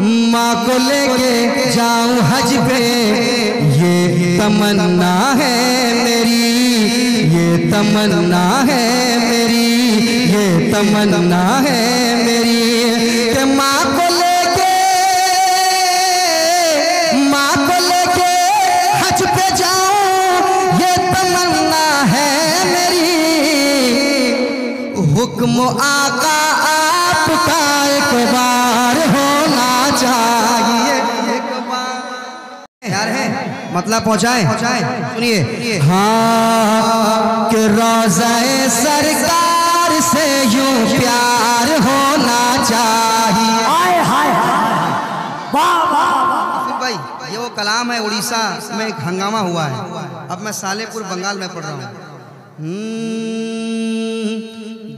माँ को लेके जाऊं हज पे, ये तमन्ना है मेरी, ये तमन्ना है मेरी, ये तमन्ना है मेरी कि माँ को लेके हज पे जाऊं, ये तमन्ना है मेरी। हुक्म आका आपका एक बार होना चाहिए, एक बार यार है मतलब पहुंचाए सुनिए। हाँ कि रोज़े सरकार से यूं प्यार होना चाहिए। हाय हाय वाह वाह भाई ये वो कलाम है, उड़ीसा में एक हंगामा हुआ है। अब मैं सालेपुर बंगाल में पढ़ रहा हूँ।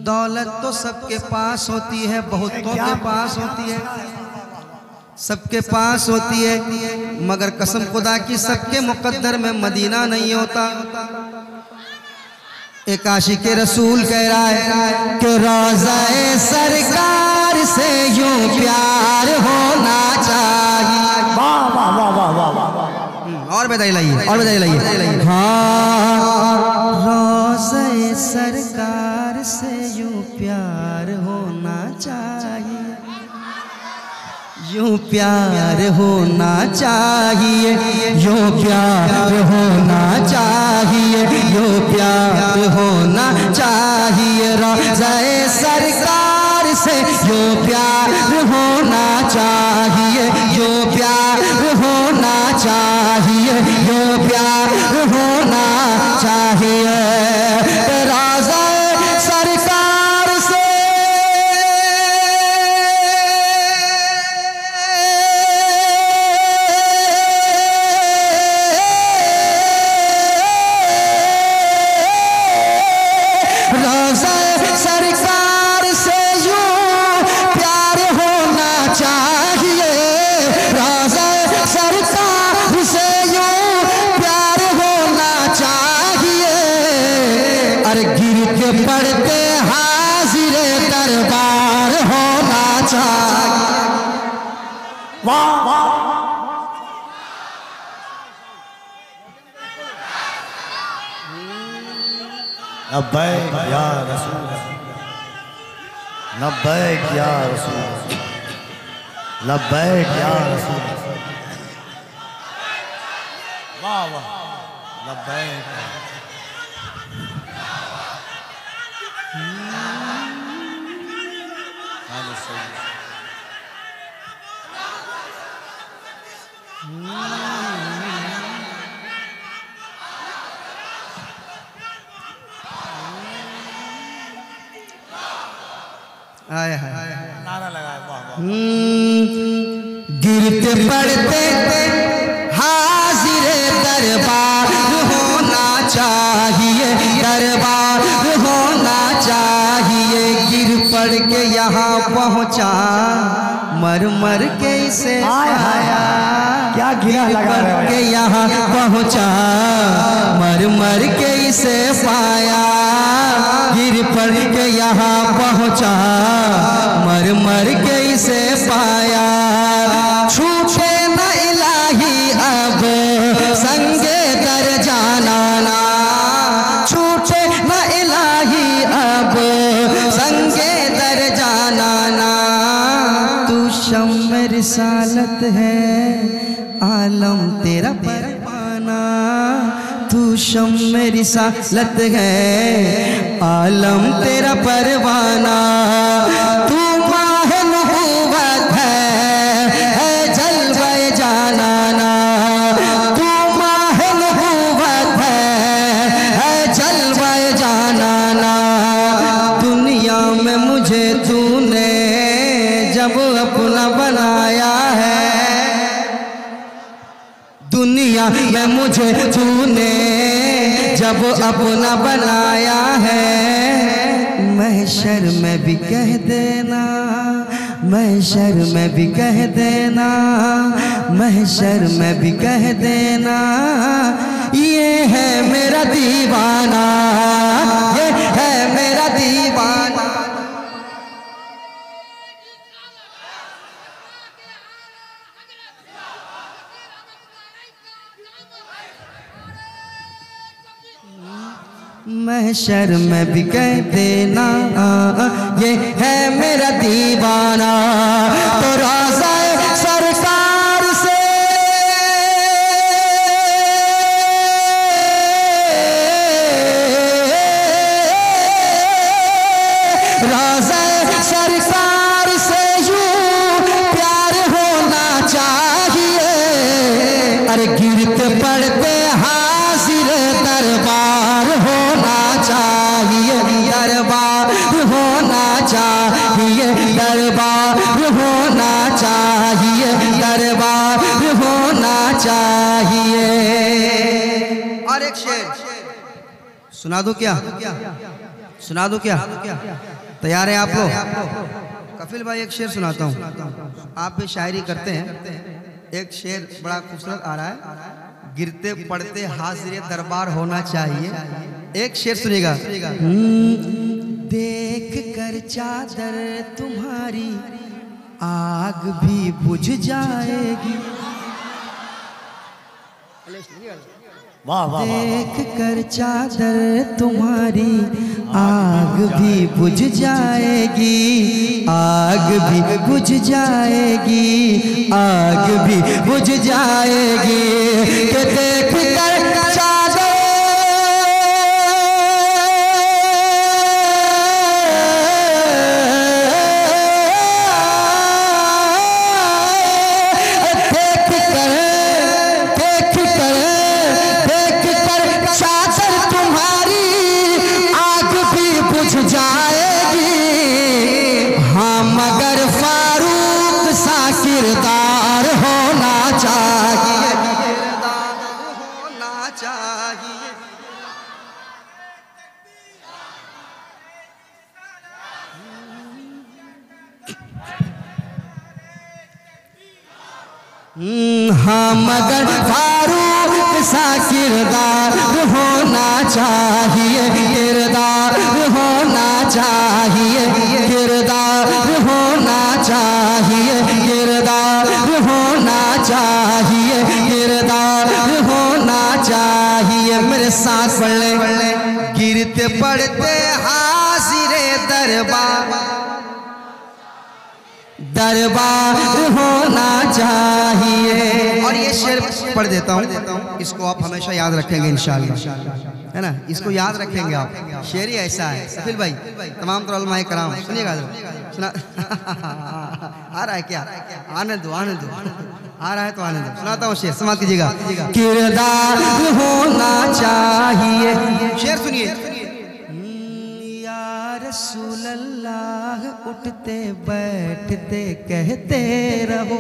दौलत तो सबके पास होती है, बहुतों के पास होती है, सबके पास होती है, मगर कसम खुदा की सबके मुकद्दर में मदीना नहीं होता। एक आशिक रसूल कह रहा है कि रोज़े सरकार से यूं प्यार होना चाहिए। वाह वाह वाह वाह वाह। और बताइए लाइए, और बताइए लाइए। हाँ रोज़े सरकार से यूं प्यार होना चाहिए, यूं प्यार होना चाहिए, यूं प्यार होना चाहिए, यूं प्यार होना चाहिए। रोज़े सरकार से यूं प्यार होना चाहिए, यूं प्यार होना चाहिए, यूं प्यार होना चाहिए। रोज़े सरकार से पढ़ते हाजिर दरबार होना चाहिए। वाह वाह लब्बैक या रसूल, लब्बैक या रसूल, लब्बैक या रसूल। वाह वाह लब्बैक। नारा लगाए गिरते पड़ते हाजिर दरबार होना चाहिए, दरबार होना चाहिए। गिर पड़ के यहाँ पहुँचा, मर मर के इसे आया, क्या गिरा लगा के यहाँ पहुँचा, मर मर के इसे पाया। गिर पड़ के यहाँ पहुँचा, मर मर के इसे पाया। छूटे न इलाही अब संगे दर जाना ना, छूटे न इलाही अब संगे दर जाना ना। तू शम्म रिसालत है आलम तेरा परवाना, तू शम्म रिसालत है आलम तेरा परवाना। तू माहे नबूवत है जलवे जानाना, तू माहे नबूवत है जलवे जानाना। दुनिया में मुझे तूने जब अपना बनाया है, दुनिया में मुझे तूने जब अपना बनाया है। महशर में भी कह देना, महशर में भी कह देना, महशर में भी कह देना, ये है मेरा दीवाना, ये है मेरा दीवाना। महशर में भी कह देना ये है मेरा दीवाना। तो रोज़ा सरकार से रोज़ा सरकार से यूं प्यार होना चाहिए। अरे गिरते पड़ते हाजिर दरबार होना चाहिए, दरबार होना चाहिए, दरबार होना चाहिए, दरबार होना चाहिए। और एक शेर सुना दो क्या? सुना दो क्या? तैयार है आप लोग? कफिल भाई एक शेर सुनाता हूँ, आप भी शायरी करते हैं। एक शेर बड़ा खूबसूरत आ रहा है, गिरते पड़ते हाजिर दरबार होना चाहिए। एक शेर सुनिएगा। देख कर चादर तुम्हारी आग भी बुझ जाएगी। वाह वाह। देख कर चादर तुम्हारी आग भी बुझ जाएगी, आग भी बुझ जाएगी, आग भी बुझ जाएगी। कि देख कर चादर जाएगी। हाँ मगर फारूक सा किरदार होना चाहिए, किरदार होना चाहिए। हाँ मगर फारूक सा किरदार होना चाहिए, किरदार होना चाहिए, किरदार होना चाहिए, किरदार होना चाहिए, किरदार होना चाहिए। मेरे साथ पढ़ ले। गिरते पड़ते हाजिरे दरबार, दरबार होना चाहिए। और ये शेर पढ़ देता हूँ, इसको आप हमेशा याद रखेंगे इंशाअल्लाह, है ना? इसको याद रखेंगे आप। शेर ही ऐसा है। कफिल भाई तमाम उलमाए कराम सुनिएगा, सुना आ रहा है क्या? आनंद दो, आनंद दो, आ रहा है तो आनंद दो। सुनाता हूँ शेर, समाप्त कीजिएगा। किरदार होना चाहिए। शेर सुनिए। रसूल अल्लाह उठते बैठते कहते रहो।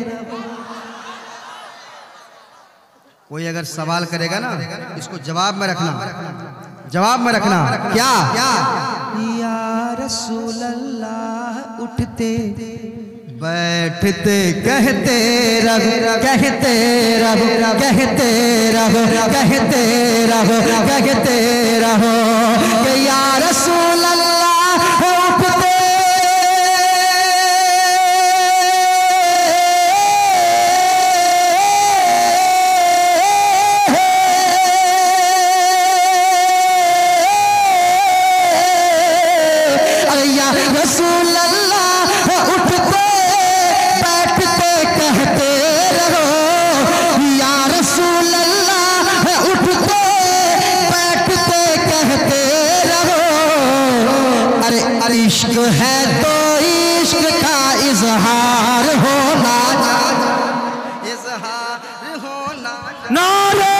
कोई अगर सवाल करेगा ना, इसको जवाब में रखना, जवाब में रखना। क्या? या रसूल अल्लाह उठते बैठते कहते रहो, कहते रहो, कहते रहो, कहते रहो, कहते रहो। या रसूल अल्लाह उठते या रसूल अल्लाह उठते बैठते कहते रहो। या रसूल अल्लाह उठते बैठते कहते रहो। अरे इश्क है तो इश्क का इजहार होना चाहिए, इजहार होना। नारे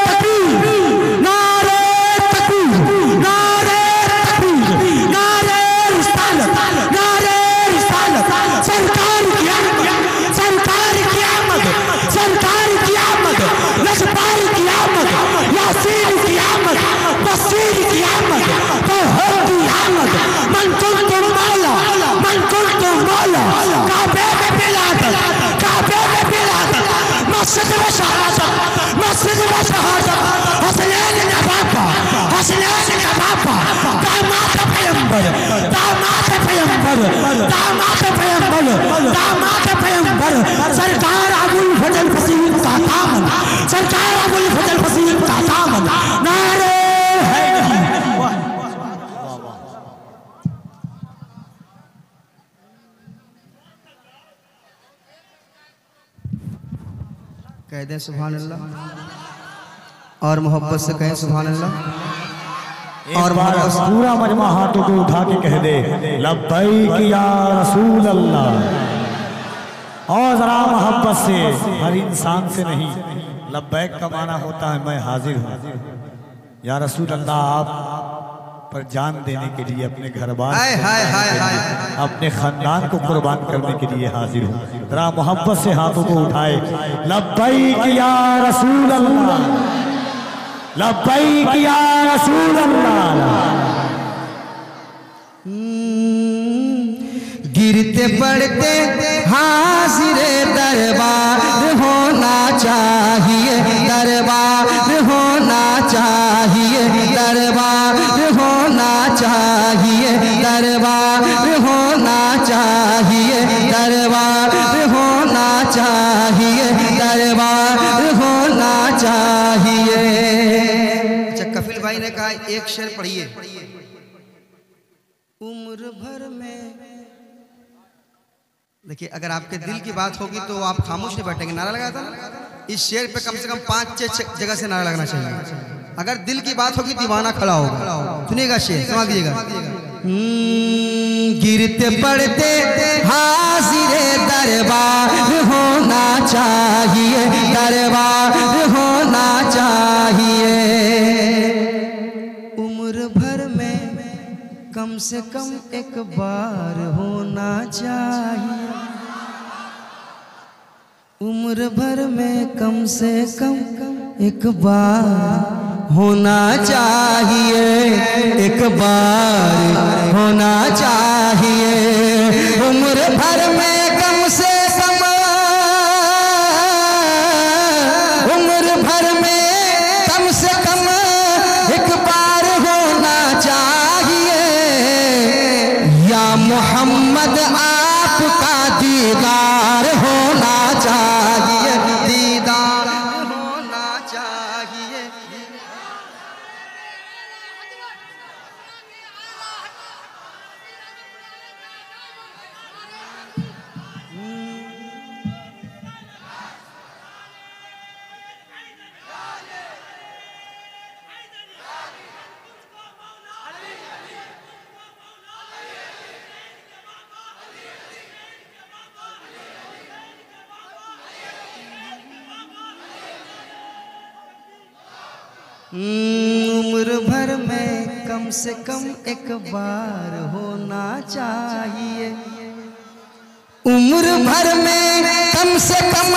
तकबीर, नारे तकबीर, नारे तकबीर, नारे रिसालत, नारे रिसालत। सरकार की आमद, सरकार की आमद, सरकार की आमद, लजपाल की आमद, यासीन की आमद, बसीर की आमद, तौहीद की आमद। मन कुंतुम मौला, मन कुंतुम मौला। काबे में बिलादत, काबे में बिलादत, मस्जिद में शहादत, मस्जिद में शहादत। हसनैन का बापा, हसनैन का बापा, दामाद पैगंबर, दामाद पैगंबर, दामाद पैगंबर, दामाद पैगंबर। सरकार अबुल फजल फसीह का दामन, सरकार अबुल फजल फसीह का दामन। नारे हैदरी, कह दें सुभान अल्लाह, और मोहब्बत से कहें सुभान अल्लाह। और पूरा मजमा हाथों को उठा के कह दे लब्बैक या रसूल अल्लाह। और जरा मोहब्बत से, हर इंसान से नहीं, लब्बैक का माना होता है मैं हाजिर हूँ या रसूल अल्लाह, आप पर जान देने के लिए, अपने घर बार अपने खानदान को कुर्बान करने के लिए हाजिर हूँ। जरा मोहब्बत से हाथों को उठाए लब्बैक या रसूल अल्लाह, लब्बैक या रसूल अल्लाह। गिरते पड़ते हाजिर दरबार होना चाहिए, दरबार होना चाहिए, दरबार होना चाहिए, दरबार होना चाहिए, दरबार होना चाहिए, दरबार होना चाहिए। अच्छा, कफिल भाई ने कहा एक शेर पढ़िए। उम्र भर में, देखिए अगर आपके दिल की बात होगी तो आप खामोश नहीं बैठेंगे। नारा लगाया था ना, इस शेर पे कम से कम 5-6 जगह से नारा लगना चाहिए। अगर दिल की बात होगी दीवाना खड़ा होगा। सुनिएगा शेर, समझ लीजिएगा। गिरते पड़ते हाजिर दरबार होना चाहिए, दरबार होना चाहिए। उम्र भर में कम से कम एक बार होना चाहिए, उम्र भर में कम से कम एक बार होना चाहिए, एक बार होना चाहिए। उम्र भर में कम से कम, उम्र भर में कम से कम एक बार होना चाहिए। या मोहम्मद आपका दीदार होना चाहिए, दीदार होना चाहिए। उम्र भर में कम से कम एक बार होना चाहिए, उम्र भर में कम से कम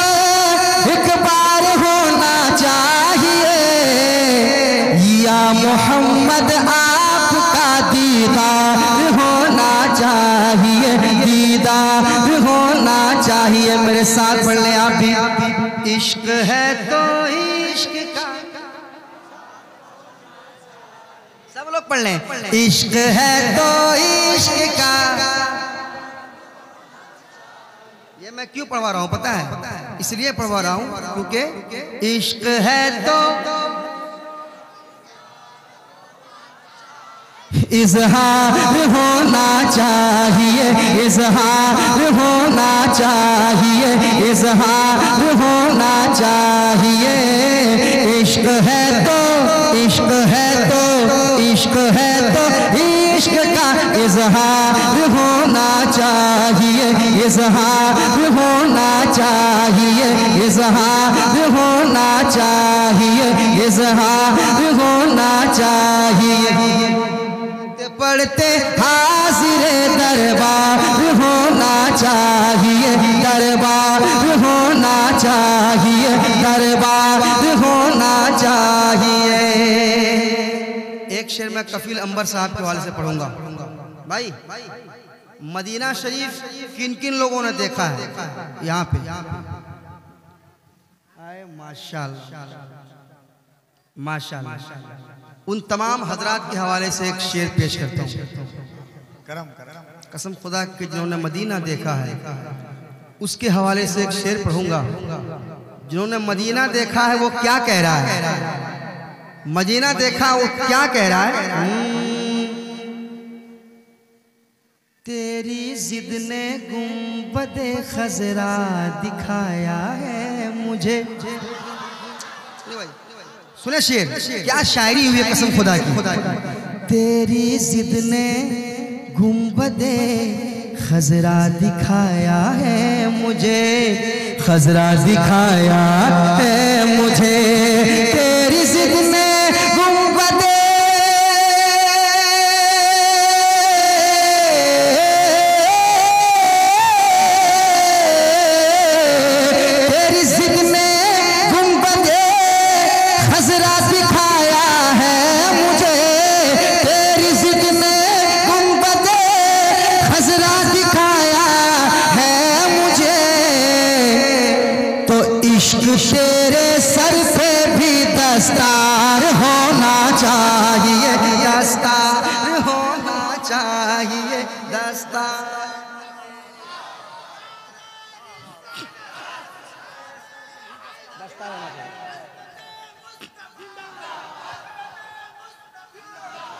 एक बार होना चाहिए। या मोहम्मद आपका दीदार होना चाहिए, दीदार होना चाहिए। मेरे साथ पढ़ ले आप भी। इश्क है तो इश्क का, सब लोग पढ़ लें। इश्क है तो इश्क का, ये मैं क्यों पढ़वा रहा हूं पता है? इसलिए पढ़वा रहा हूं क्योंकि इश्क है तो इजहार होना चाहिए, इजहार होना चाहिए, इजहार होना चाहिए। इश्क है तो, इश्क है तो, इश्क है तो इश्क का इजहार होना चाहिए, इजहार होना चाहिए, इजहार होना चाहिए, इजहार होना चाहिए। पढ़ते हाजिर दरबार होना चाहिए, दरबार होना चाहिए, दरबार होना चाहिए। एक शेर मैं कफील अंबर साहब के हवाले से पढ़ूंगा। भाई, मदीना शरीफ किन किन लोगों ने देखा है यहाँ पे? आए माशाअल्लाह, माशाअल्लाह। उन तमाम हजरात के हवाले से एक शेर पेश करता हूँ। कसम खुदा के जिन्होंने मदीना देखा है उसके हवाले से एक शेर पढ़ूंगा। जिन्होंने मदीना देखा है वो क्या कह रहा है? मदीना देखा वो क्या कह रहा है? तेरी जिद ने गुंबदे खजरा दिखाया है मुझे, सुने शेर, क्या शायरी हुई है कसम खुदा की। तेरी जिद ने गुंबदे खजरा दिखाया है मुझे, खजरा दिखाया है मुझे। तेरी जिद ने गुंबदे तेरे सर पे भी दस्तार होना चाहिए, दस्तार होना चाहिए, दस्तार।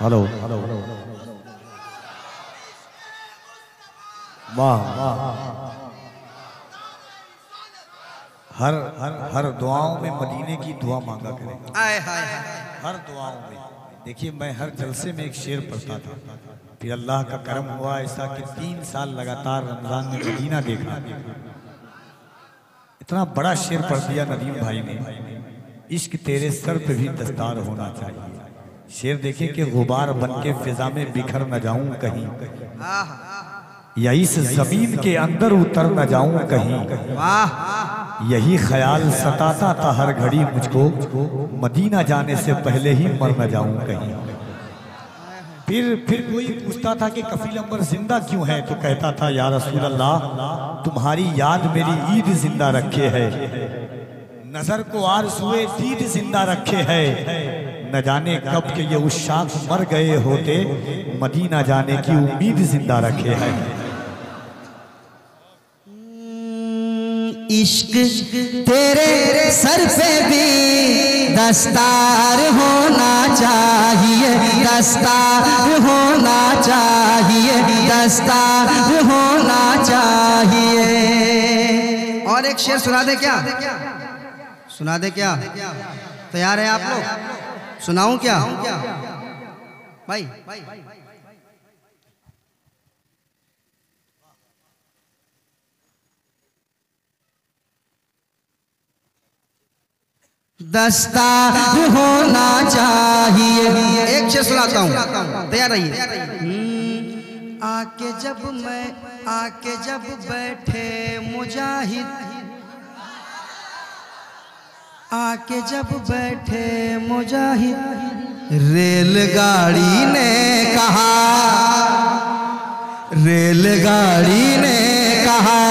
हेलो हेलो वाह वाह। हर हर हर दुआओं में मदीने की दुआ मांगा करें। आए हाय हाय। हर दुआओं में। देखिए मैं हर जलसे में एक शेर पढ़ता था, फिर अल्लाह का करम हुआ ऐसा कि 3 साल लगातार रमजान में मदीना देखा, इतना बड़ा शेर पढ़ दिया नदीम भाई ने, इश्क तेरे सर पे भी दस्तार होना चाहिए। शेर देखे कि गुबार बन के फिजा में बिखर न जाऊं कहीं, या इस जमीन के अंदर उतर न जाऊं कहीं। यही ख्याल सताता था हर घड़ी मुझको, मदीना जाने से पहले ही मर न जाऊं कहीं। फिर कोई पूछता था कि कफील अंबर जिंदा क्यों है, तो कहता था या रसूल अल्लाह तुम्हारी याद मेरी ईद जिंदा रखे है, नजर को आरज़ुए दीद जिंदा रखे है। न जाने कब के ये उशाक मर गए होते, मदीना जाने की उम्मीद जिंदा रखे है। इश्क तेरे सर पे भी दस्तार होना चाहिए, दस्तार होना चाहिए, दस्तार होना चाहिए। और एक शेर सुना दे क्या? सुना दे क्या? तैयार है आप लोग? सुनाऊं क्या भाई? दस्तार होना चाहिए। एक शेर सुनाता हूँ, तैयार रहिए। आके जब बैठे मुजाहिद, आके जब बैठे मुजाहिद, रेलगाड़ी ने कहा, रेलगाड़ी ने कहा,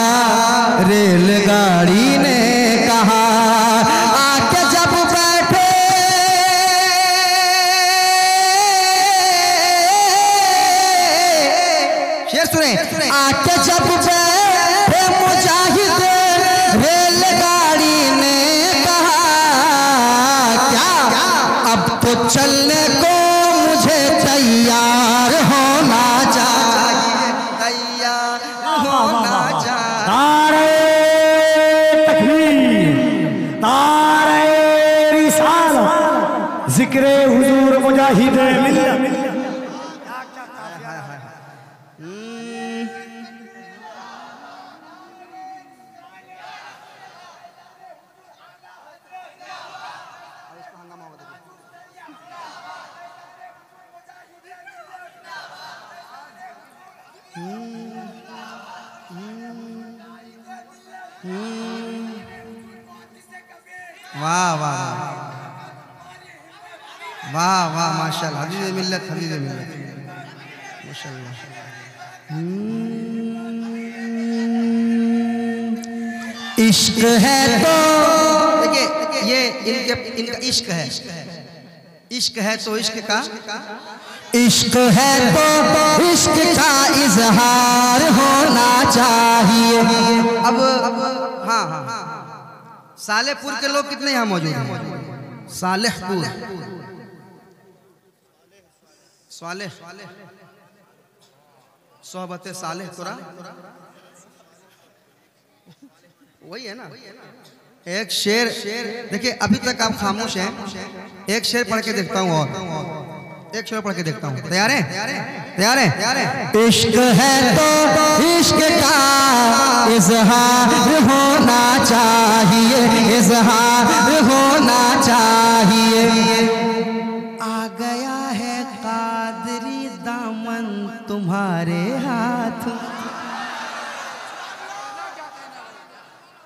रेलगाड़ी ने कहा, आके जब बैठे शेर सुने, आके जब बैठे मुजाहिद, रेलगाड़ी ने कहा क्या अब तो चलने को मुझे तैयार होना चाहिए, तैयार होना चाहिए। नारे तकबीर, नारे रिसालत, जिक्रे हुजूर मुजाहिद मिल्लत। वाह वाह वाह वाह, माशाल्लाह, हदीद मिल्लत, हदीद मिल्लत, माशाल्लाह। इश्क है तो देखिए, ये इनका इश्क है, इश्क है तो इश्क का, इश्क है तो इश्क का इजहार होना चाहिए। अब हाँ, सालेहपुर के लोग कितने यहाँ मौजूद हैं? सालेहपुर, सालेह, सोहबत सालेह तुरा वही है ना? एक शेर देखिए, अभी तक आप खामोश हैं, एक शेर पढ़ के देखता हूँ और एक शेर पढ़ के देखता हूँ। तैयार है? तैयार है? इश्क है तो इश्क का इजहार होना चाहिए, इजहार होना चाहिए। आ गया है कादरी दामन तुम्हारे हाथ,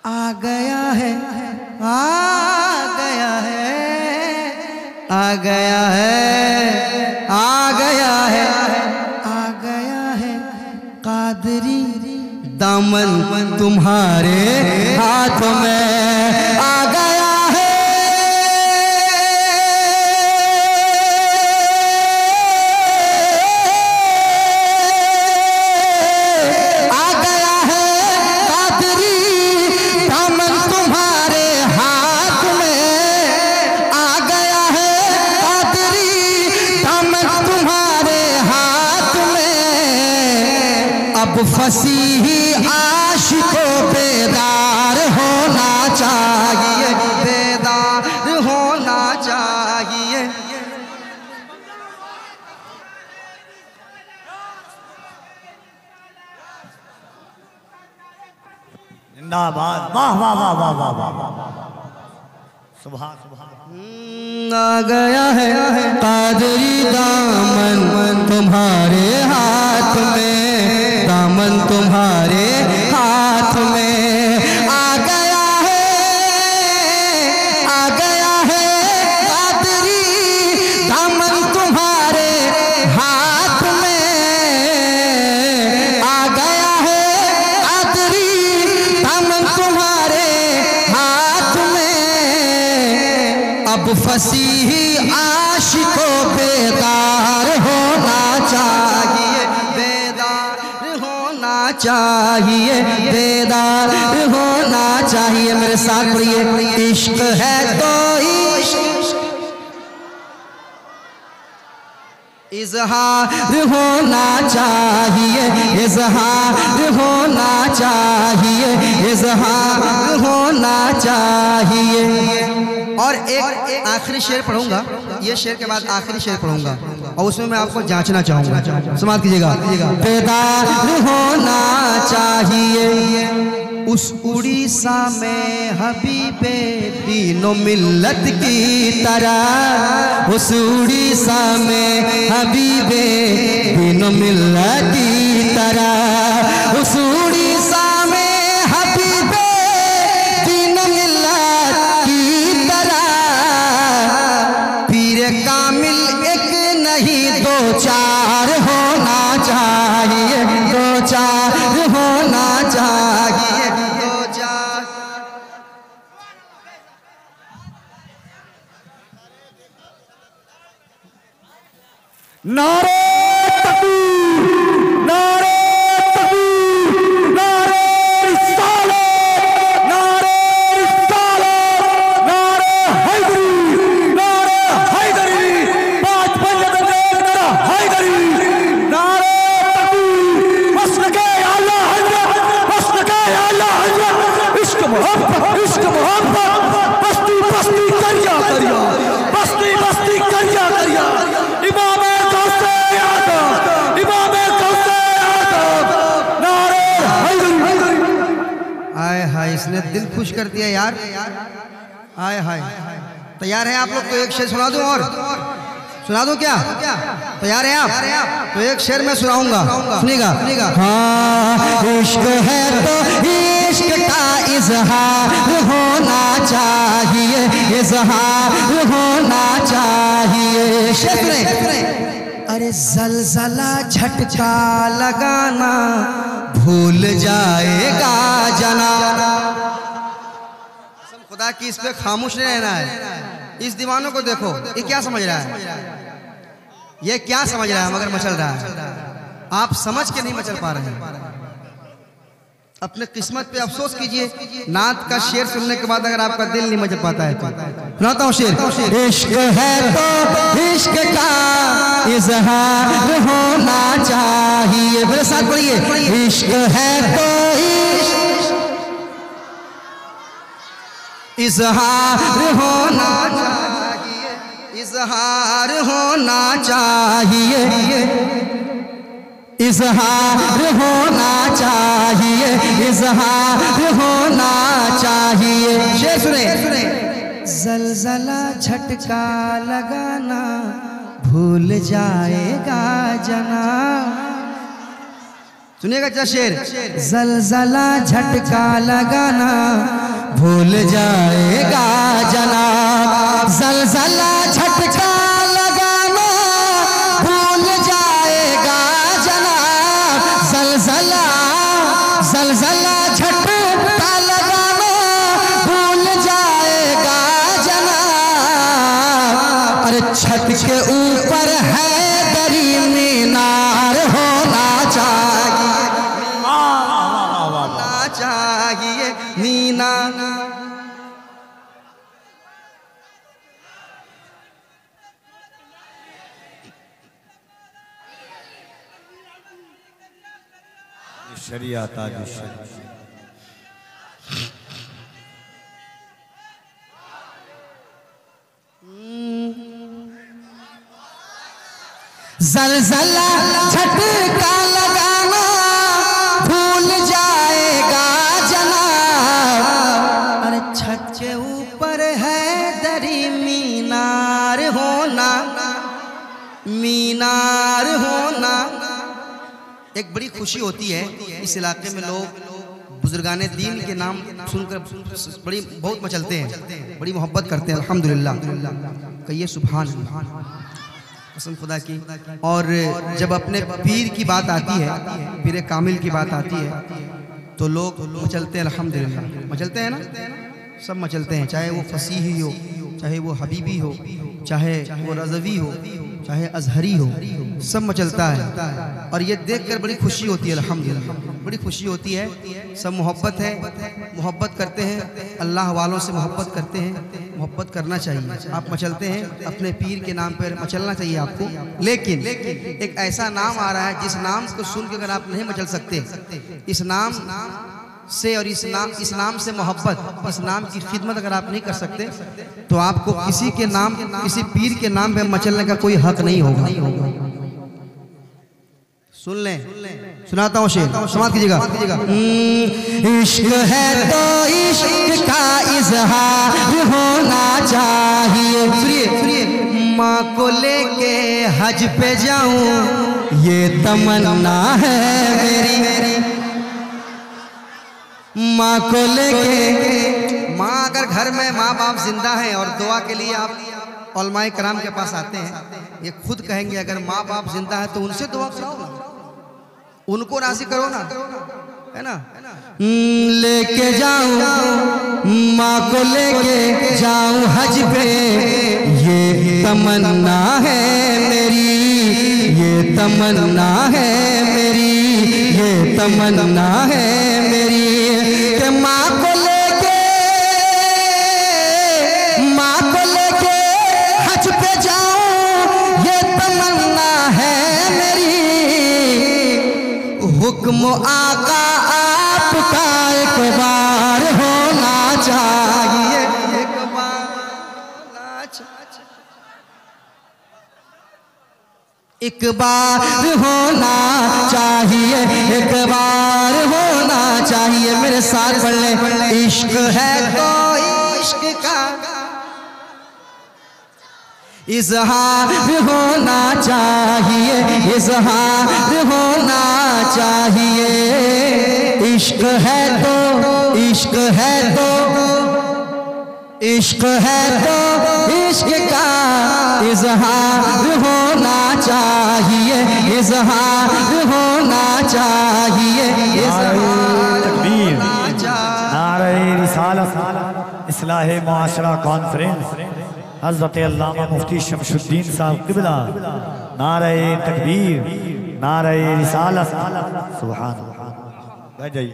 आ गया है, आ गया है, आ गया है, आ गया है, आ गया है कादरी दामन तुम्हारे हाथ में, आ गया है, आ गया है कादरी दामन तुम्हारे हाथ में, आ गया है कादरी दामन तुम्हारे हाथ में। अब फसीही आशिकों बेदार होना चाहिए, बेदार होना चाहिए। जिंदाबाद, वाह वाह वाह वाह वाह वाह वाह, सुभान सुभान। आ गया है कादरी दामन तुम्हारे हाथ में, दामन तुम्हारे हाथ में, आ गया है, आ गया है कादरी दामन तुम्हारे हाथ में, आ गया है कादरी दामन तुम्हारे हाथ में। अब फसीही आशिकों बेदार होना चाहिए, बेदार होना चाहिए, बेदार होना चाहिए। मेरे साथ पढ़िए, इश्क है तो इजहार होना चाहिए, इजहार होना चाहिए, इजहार होना चाहिए। और एक आखिरी शेर पढ़ूंगा, ये शेर के बाद आखिरी शेर पढ़ूंगा और उसमें मैं आपको जांचना चाहूंगा, समाप्त कीजिएगा। बेदार होना चाहिए उस उड़ीसा में हबीबे तीनों मिल्लत की तरह, उस उड़ीसा में हबीबे तीनों मिल्लत की तरह, उस उड़ीसा में हबीबे तीनों मिल्लत की तरह। पीर कामिल एक नहीं दो चार होना चाहिए, दो चार होना चाहिए, दो चार। नारे तकबीर, नारे तकबीर, नारे रिसालत, नारे रिसालत, नारे हैदरी, नारे हैदरी, पांच पंजत नारा हैदरी, नारे तकबीर, मसलके आला हज़रत, मसलके आला हज़रत, इश्क मोहब्बत, इश्क मोहब्बत, बस्ती बस्ती करिया करिया, बस्ती बस्ती करिया करिया। इमाम हाय हाय, इसने दिल खुश कर दिया यार, हाय हाय। तैयार है आप लोग? तो एक शेर सुना दूं और सुना दूं क्या? तैयार है आप? तो एक शेर मैं सुनाऊंगा, सुनिएगा। हाँ, इश्क है तो इश्क का इजहार होना चाहिए, इजहार होना चाहिए। शेर सुने। अरे जलजला झटका लगाना भूल जाएगा जना। खुदा की इस पे खामोश नहीं रहना है। इस दीवानों को देखो, ये क्या समझ रहा है, ये क्या समझ रहा है मगर मचल रहा है। आप समझ के नहीं मचल पा रहे हैं। अपने किस्मत पे अफसोस कीजिए। नात का शेर सुनने के बाद अगर आपका दिल नहीं मचल पाता है तो सुनाता हूँ शेर। इश्क है तो इश्क का इजहार होना चाहिए। मेरे साथ पढ़िए, इश्क है तो इजहार होना चाहिए, इजहार होना चाहिए, इजहार होना चाहिए, इजहार होना चाहिए। शेर सुने। जलजला झटका लगाना भूल जाएगा जना। सुनिएगा क्या शेर। जलजला झटका लगाना भूल जाएगा जनाब, जलजला झटका लगाना भूल जाएगा जनाब, जलजला जलजला झटका लगाना भूल जाएगा जनाब। अरे छत के ऊपर है दरी मीनार होना चाहिए, होना चाहिए मीना। शरिया ताज शरिया। जलजला झटका लगाना भूल जाएगा जनाब। अरे छत के ऊपर है दरी मीनार होना, मीनार होना। एक बड़ी खुशी होती है इस इलाके में, लोग बुजुर्गाने दीन के नाम सुनकर बड़ी बहुत मचलते हैं, बड़ी मोहब्बत करते हैं। अल्हम्दुलिल्लाह, कहिए सुभान अल्लाह, कसम खुदा की। और जब अपने पीर की बात आती है, पीर कामिल की बात आती है, तो लोग मचलते हैं। अल्हम्दुलिल्लाह मचलते हैं ना, सब मचलते हैं, चाहे वो फसीही हो, चाहे वो हबीबी हो, चाहे वो रज़वी हो, चाहे अजहरी हो, सब मचलता है। और ये देखकर बड़ी खुशी होती है। अल्हम्दुलिल्लाह बड़ी खुशी होती है। सब मोहब्बत है, मोहब्बत करते हैं, अल्लाह वालों से मोहब्बत करते हैं, मोहब्बत करना चाहिए। आप मचलते हैं अपने पीर के नाम पर, मचलना चाहिए आपको। लेकिन एक ऐसा नाम आ रहा है जिस नाम को सुन के अगर आप नहीं मचल सकते, इस नाम से और इस नाम से मोहब्बत, इस नाम की खिदमत अगर आप नहीं कर सकते, तो आपको किसी के नाम, किसी पीर के नाम पे मचलने का कोई हक नहीं होगा। सुन लें, सुनाता हूँ शेर, समाप्त कीजिएगा। इश्क है तो इश्क का इजहार होना चाहिए। सुनिए सुनिए। माँ को लेके हज पे जाऊं ये तमन्ना है मेरी, माँ को लेके। माँ अगर घर में माँ बाप जिंदा हैं और दुआ के लिए आप उलमाए कराम के पास आते हैं, ये खुद कहेंगे अगर माँ बाप जिंदा है तो उनसे दुआ करो ना, उनको राजी करो ना, है ना। लेके जाऊं माँ को लेके जाऊं हज पे ये तमन्ना है मेरी, ये तमन्ना है मेरी, ये तमन्ना है मेरी। कि माँ को लेके हज पे जाऊं ये तमन्ना है मेरी। हुक्म आका आपका एक बार होना चाहिए, एक बार होना चाहिए, एक बार होना चाहिए, एक बार होना चाहिए। मेरे साथ पढ़ ले। इश्क है तो इश्क का इजहार होना चाहिए, इजहार होना चाहिए। इश्क है तो इश्क है तो इश्क है तो इश्क का इजहार होना चाहिए, इजहार होना चाहिए, इजहार तकबीर, होना चाहिए। नारे रिसालत इस्लाहे मुआशरा कॉन्फ्रेंस हज़रत अल्लामा मुफ्ती शमशुद्दीन साहब क़िबला। नारे तकबीर, नारे रिसालत, सुभान अल्लाह। बैठ जाइए।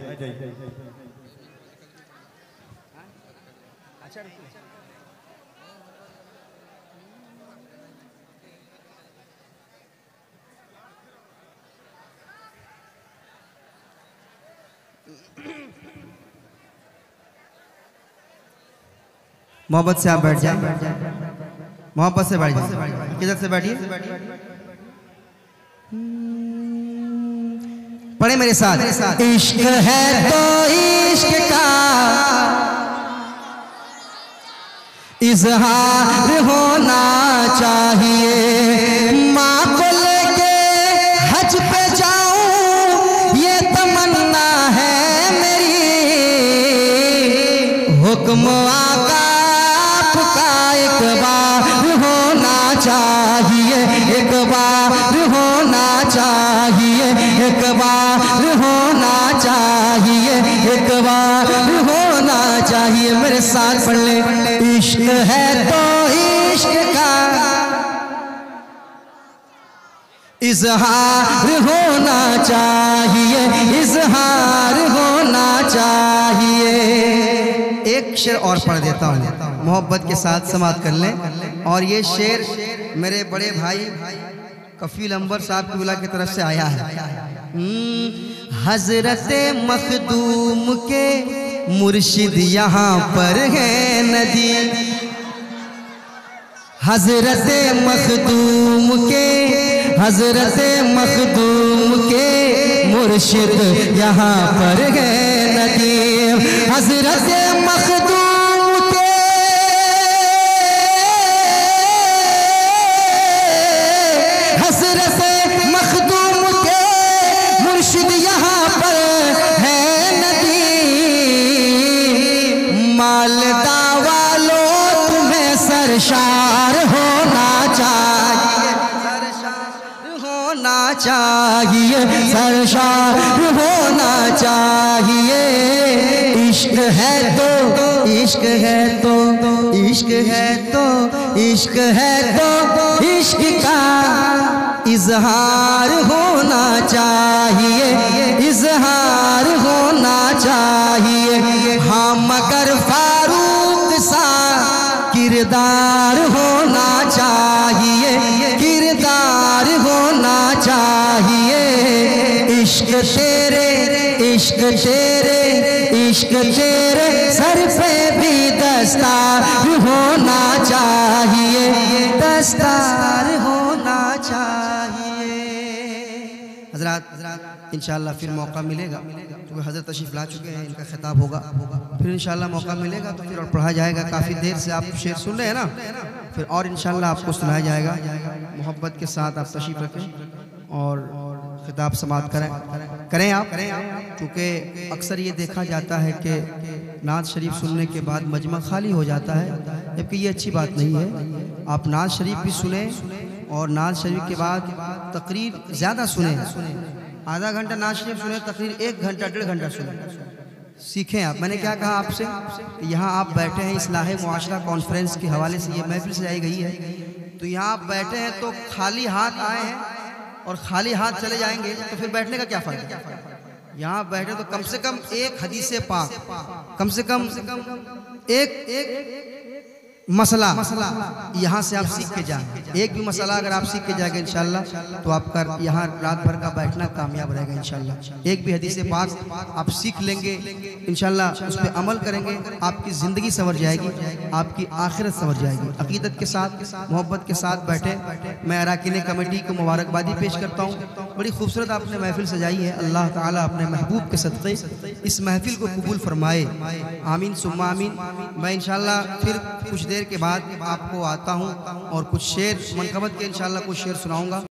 मोहब्बत से आप बैठ जाए, मोहब्बत से बैठ जाए, किधर से बैठिए, पढ़े मेरे साथ। इश्क है तो इश्क का इजहार होना चाहिए, माँ को लेके हज पे जाऊं ये तमन्ना है मेरी, हुक्म आका आपका एक बार होना चाहिए, एक बार होना चाहिए, एक बार होना चाहिए, एक बार होना चाहिए। मेरे साथ पढ़ ले। इश्क है तो इश्क का इजहार होना चाहिए, इजहार होना चाहिए। एक शेर और पढ़ देता हूँ, मोहब्बत के साथ समाप्त कर लें। और ये शेर मेरे बड़े भाई कफील अंबर साहब की की तरफ से आया है। हजरत मखदूम के मुर्शिद यहाँ पर है नदी, हजरत मखदूम के, हजरत मखदूम के मुर्शिद यहाँ पर है नदी, हजरत मखदूम के, हजरत मखदूम के मुर्शिद यहाँ पर है नदी। मालदा वालों तुम्हें सरशार होना चाहिए, सरशार होना चाहिए, सरशार होना चाहिए। इश्क है तो, इश्क है तो, इश्क है तो, इश्क है तो इश्क का इजहार होना चाहिए, इजहार होना चाहिए। हाँ मगर फारूक सा किरदार होना चाहिए, किरदार होना चाहिए। इश्क तेरे, इश्क तेरे, इश्क तेरे सर पे भी दस्तार होना चाहिए, दस्तार होना चाहिए। हजरात इंशाअल्लाह फिर मौका मिलेगा, क्योंकि हजरत तशरीफ ला चुके हैं, इनका खिताब होगा, फिर इंशाअल्लाह मौका मिलेगा तो फिर और पढ़ा जाएगा। काफ़ी देर से आप शेर सुन रहे हैं ना, फिर और इंशाअल्लाह आपको सुनाया जाएगा। मोहब्बत के साथ आप तशरीफ रखें और खिताब समाप्त करें आप, क्योंकि अक्सर ये देखा जाता है कि नात शरीफ सुनने के बाद मजमा खाली हो जाता है, जबकि ये अच्छी बात नहीं है। आप नात शरीफ भी सुने और नात शरीफ के बाद तकरीर ज़्यादा सुने, आधा घंटा नात शरीफ सुने, तकरीर 1 घंटा 1.5 घंटा सुने, सीखें आप। मैंने क्या कहा आपसे, यहाँ आप बैठे हैं इस्लाह मुआशरा कॉन्फ्रेंस के हवाले से ये महफिल सजाई गई है, तो यहाँ आप बैठे हैं तो खाली हाथ आए हैं और खाली हाथ चले जाएंगे तो फिर बैठने का क्या फ़ायदा। यहाँ बैठे तो कम से कम एक हदीस पाक, कम से कम एक मसला यहाँ से आप सीख के जाएं। एक भी मसला अगर आप सीख के जाएंगे इंशाल्लाह तो आपका यहाँ रात भर का बैठना कामयाब रहेगा इंशाल्लाह। एक भी हदीस पाक आप सीख लेंगे इंशाल्लाह, उस पर अमल करेंगे, आपकी ज़िंदगी संवर जाएगी, आपकी आखिरत संवर जाएगी। अकीदत के साथ, मोहब्बत के साथ बैठे। मैं अराकीन कमेटी को मुबारकबादी पेश करता हूँ। बड़ी खूबसूरत आपने महफिल सजाई है। अल्लाह ताला अपने महबूब के सदक़े इस महफिल को कबूल फरमाए, आमीन सुम्मा आमीन। मैं इंशाल्लाह फिर कुछ देर के बाद आपको आता हूँ और कुछ शेर मनकबत के इंशाल्लाह कुछ शेर सुनाऊंगा।